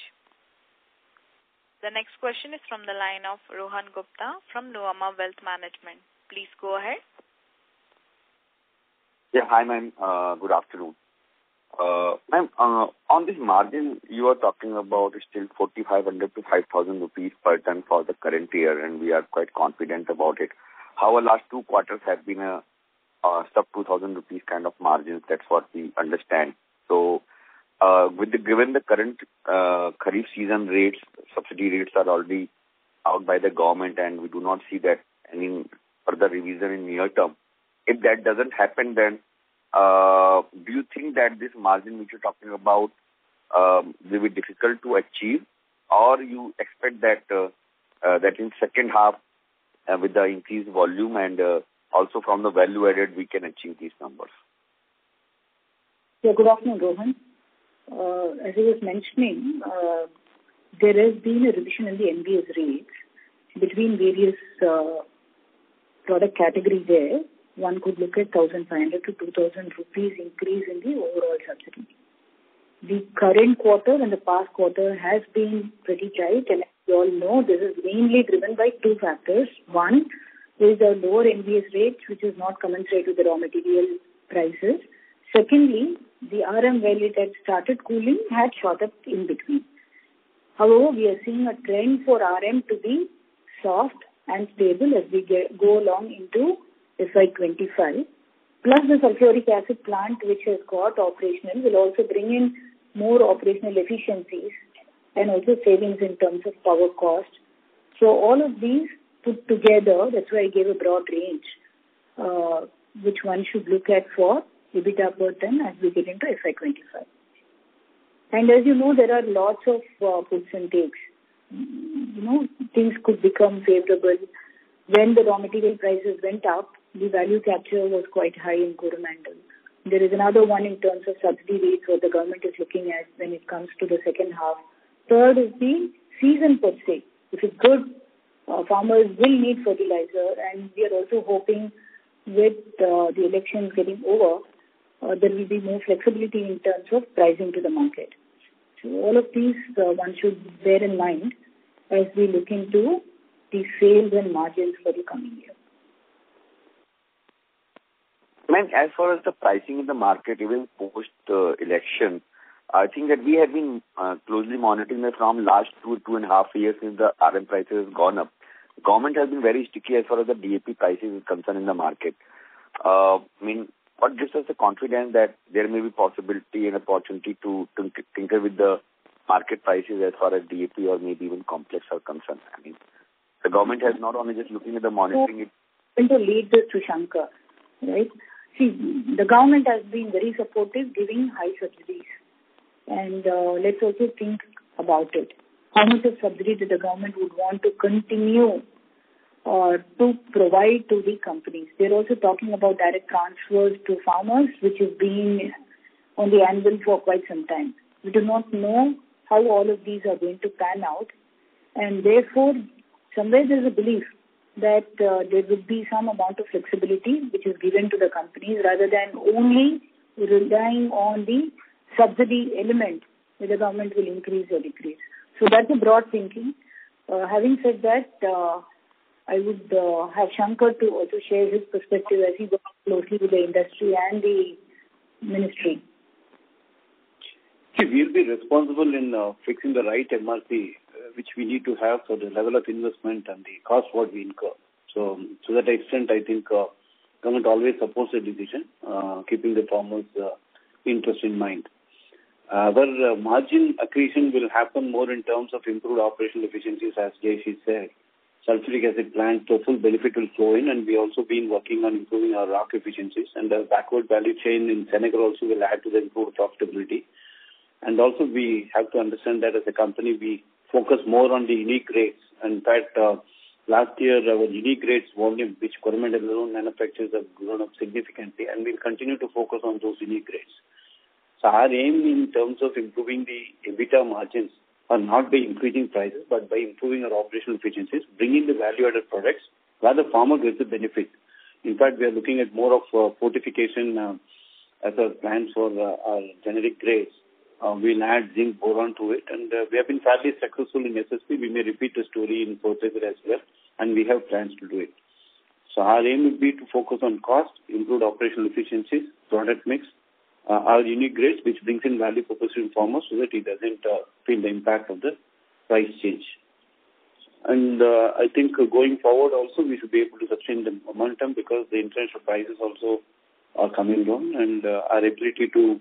The next question is from the line of Rohan Gupta from Nuvama Wealth Management. Please go ahead. Yeah, hi ma'am. Good afternoon. Ma'am, on this margin, you are talking about still 4,500 to 5,000 rupees per ton for the current year, and we are quite confident about it. However, last 2 quarters have been a sub 2,000 rupees kind of margins. That's what we understand. So, given the current Kharif season rates, subsidy rates are already out by the government, and we do not see that any further revision in near term. If that doesn't happen, then do you think that this margin which you're talking about will be difficult to achieve, or you expect that that in second half with the increased volume and also from the value added we can achieve these numbers? Yeah, good afternoon, Rohan. As I was mentioning, there has been a revision in the NBS rates between various product categories there. One could look at 1,500 to 2,000 rupees increase in the overall subsidy. The current quarter and the past quarter has been pretty tight, and as you all know, this is mainly driven by 2 factors. One is the lower NBS rate, which is not commensurate with the raw material prices. Secondly, the RM, while it had started cooling, had shot up in between. However, we are seeing a trend for RM to be soft and stable as we go along into FY25. Plus the sulfuric acid plant, which has got operational, will also bring in more operational efficiencies and also savings in terms of power cost. So all of these put together, that's why I gave a broad range, which one should look at for EBITDA per ton as we get into FY25. And as you know, there are lots of puts and takes. Things could become favorable. When the raw material prices went up, the value capture was quite high in Coromandel. There is another one in terms of subsidy rates what the government is looking at when it comes to the second half. Third is the season per se. If it's good, farmers will need fertilizer, and we are also hoping with the elections getting over, there will be more flexibility in terms of pricing to the market. So all of these one should bear in mind as we look into the sales and margins for the coming year. Ma'am, as far as the pricing in the market, even post-election, I think that we have been closely monitoring it from last 2.5 years since the RM prices has gone up. The government has been very sticky as far as the DAP prices is concerned in the market. What gives us the confidence that there may be possibility and opportunity to tinker with the market prices as far as DAP or maybe even complex are concerned? The government has not only just looking at the monitoring it. I'm going to lead this to Shankar, right? See, the government has been very supportive, giving high subsidies. And let's also think about it. How much of subsidy that the government would want to continue to provide to the companies? They're also talking about direct transfers to farmers, which has been on the anvil for quite some time. We do not know how all of these are going to pan out. And therefore, somewhere there's a belief that there would be some amount of flexibility which is given to the companies rather than only relying on the subsidy element where the government will increase or decrease. So that's a broad thinking. Having said that, I would have Shankar to also share his perspective as he works closely with the industry and the ministry. See, we'll be responsible in fixing the right MRP, which we need to have for the level of investment and the cost what we incur. So, to that extent, I think government always supports the decision, keeping the farmers' interest in mind. Our margin accretion will happen more in terms of improved operational efficiencies, as Jayashree said. Sulfuric acid plant, the full benefit will flow in, and we also been working on improving our rock efficiencies. And the backward value chain in Senegal also will add to the improved profitability. And also we have to understand that as a company, we focus more on the unique grades. In fact, last year, our unique grades volume, which Coromandel alone manufactures, have grown up significantly, and we'll continue to focus on those unique grades. So our aim in terms of improving the EBITDA margins are not by increasing prices, but by improving our operational efficiencies, bringing the value-added products where the farmer gets the benefit. In fact, we are looking at more of fortification as a plan for our generic grades. We'll add zinc boron to it, and we have been fairly successful in SSP. We may repeat the story in Portugal as well, and we have plans to do it. So our aim would be to focus on cost, improve operational efficiencies, product mix, our unique grades, which brings in value for pursuing farmers so that he doesn't feel the impact of the price change. And I think going forward also we should be able to sustain the momentum because the international prices also are coming down, and our ability to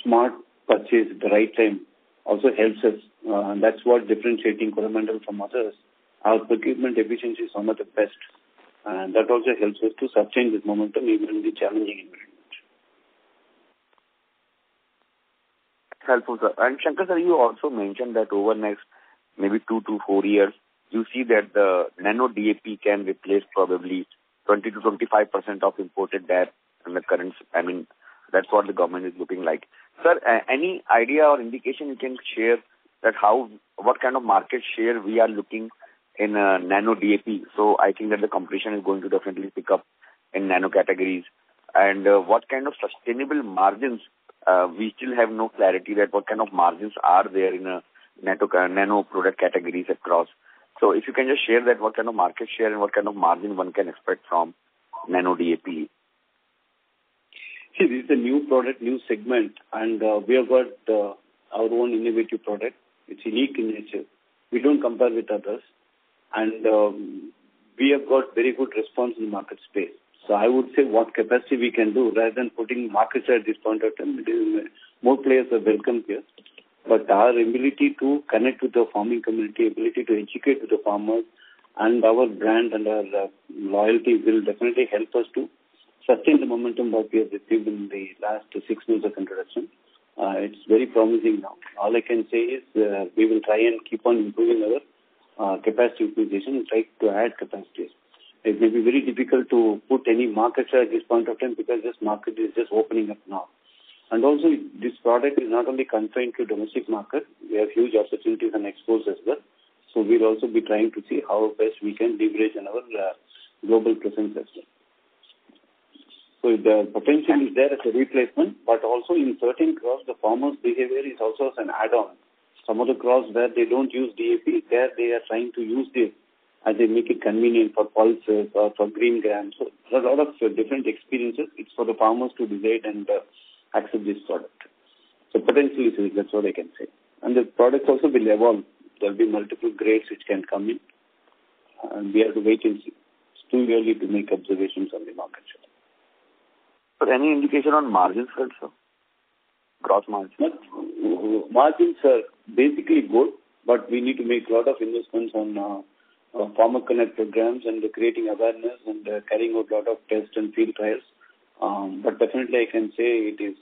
smart purchase at the right time also helps us. And that's what differentiating Coromandel from others. Our procurement efficiency is one of the best, and that also helps us to sustain this momentum even in the challenging environment. Helpful, sir. And Shankar sir, you also mentioned that over next maybe 2 to 4 years, you see that the nano DAP can replace probably 20 to 25% of imported DAP in the current. I mean, that's what the government is looking like. Sir, any idea or indication you can share that what kind of market share we are looking in nano DAP? So I think that the competition is going to definitely pick up in nano categories. And what kind of sustainable margins? We still have no clarity that what kind of margins are there in a nano product categories across. So if you can just share that, what kind of market share and what kind of margin one can expect from nano DAP? See, this is a new product, new segment, and we have got our own innovative product. It's unique in nature. We don't compare with others, and we have got very good response in the market space. So I would say what capacity we can do rather than putting market share at this point of time. More players are welcome here. But our ability to connect with the farming community, ability to educate with the farmers, and our brand and our loyalty will definitely help us to sustain the momentum that we have received in the last 6 months of introduction. It's very promising now. All I can say is we will try and keep on improving our capacity utilization and try to add capacities. It may be very difficult to put any market share at this point of time because this market is just opening up now. And also, this product is not only confined to domestic market. We have huge opportunities and exports as well. So we'll also be trying to see how best we can leverage on our global presence as well. So the potential is there as a replacement, but also in certain crops, the farmer's behavior is also as an add-on. Some of the crops where they don't use DAP, there they are trying to use this as they make it convenient for pulses or for green grams. So there are a lot of different experiences. It's for the farmers to decide and accept this product. So potentially, that's what I can say. And the products also will evolve. There will be multiple grades which can come in. And we have to wait and see. It's too early to make observations on the market share. But any indication on margins also? Gross margins? Margins are basically good, but we need to make a lot of investments on farmer connect programs and creating awareness and carrying out a lot of tests and field trials. But definitely I can say it is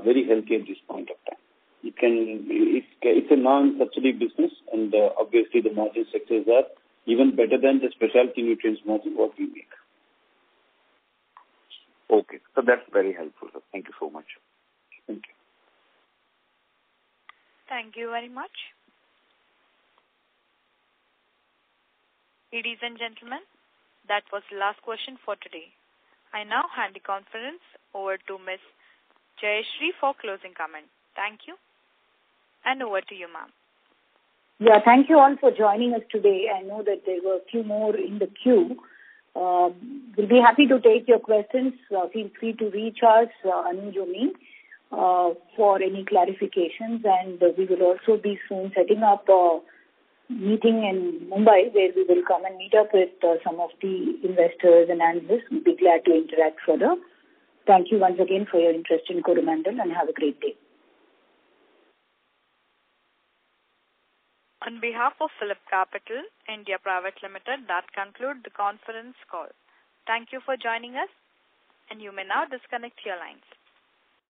very healthy at this point of time. It's a non-subsidy business, and obviously the margin sectors are even better than the specialty nutrients margin what we make. Okay, so that's very helpful, sir. Thank you so much. Thank you. Thank you very much. Ladies and gentlemen, that was the last question for today. I now hand the conference over to Ms. Jayashree for closing comment. Thank you. And over to you, ma'am. Yeah, thank you all for joining us today. I know that there were a few more in the queue. We'll be happy to take your questions. Feel free to reach us, Anuj or me, for any clarifications. And we will also be soon setting up a meeting in Mumbai where we will come and meet up with some of the investors and analysts. We'll be glad to interact further. Thank you once again for your interest in Coromandel, and have a great day. On behalf of Phillip Capital India Private Limited, that concludes the conference call. Thank you for joining us, and you may now disconnect your lines.